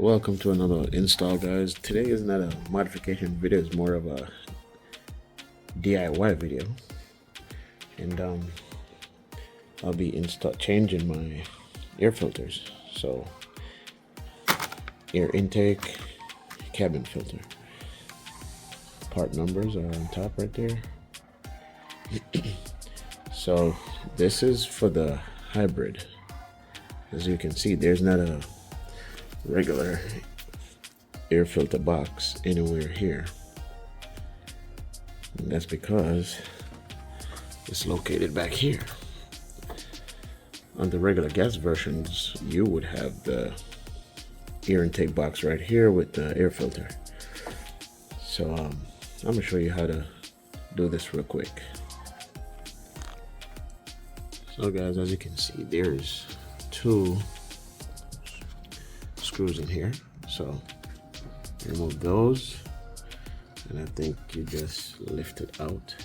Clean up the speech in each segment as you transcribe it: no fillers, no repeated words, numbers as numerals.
Welcome to another install, guys. Today is not a modification video, it's more of a DIY video. And I'll be changing my air filters. So air intake, cabin filter. Part numbers are on top right there. So this is for the hybrid. As you can see, there's not a regular air filter box anywhere here, and that's because it's located back here. On the regular gas versions, you would have the air intake box right here with the air filter. So I'm gonna show you how to do this real quick. So guys, as you can see, there's two screws in here, so remove those, and I think you just lift it out.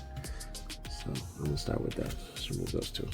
So I'm gonna start with that. Let's remove those two.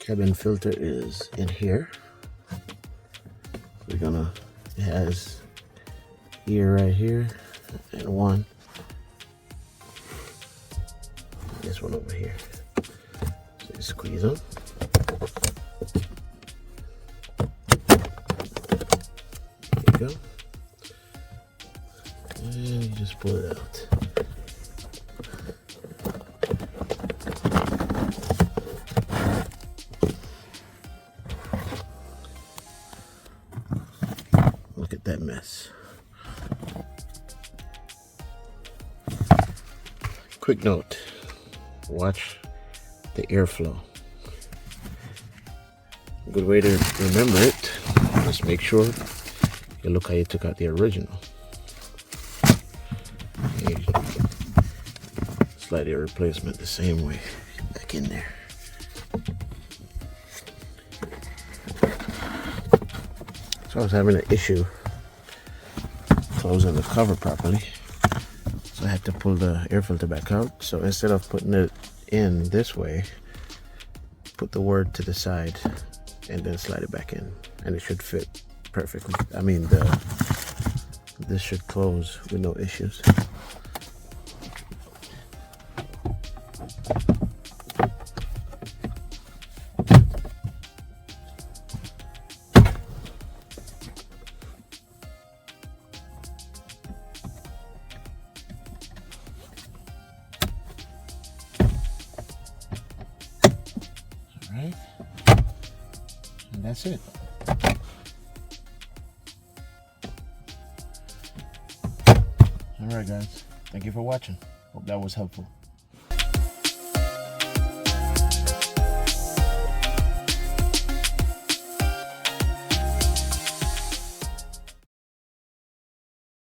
Cabin filter is in here. It has ear right here and one. This one over here. So you squeeze them. There you go. And you just pull it out. Look at that mess. Quick note, watch the airflow. A good way to remember it, just make sure you look how you took out the original. You slide your replacement the same way back in there. So I was having an issue closing the cover properly, so I had to pull the air filter back out. So instead of putting it in this way, put the word to the side and then slide it back in, and it should fit perfectly. I mean, this should close with no issues. Right, and that's it. All right, guys, thank you for watching. Hope that was helpful.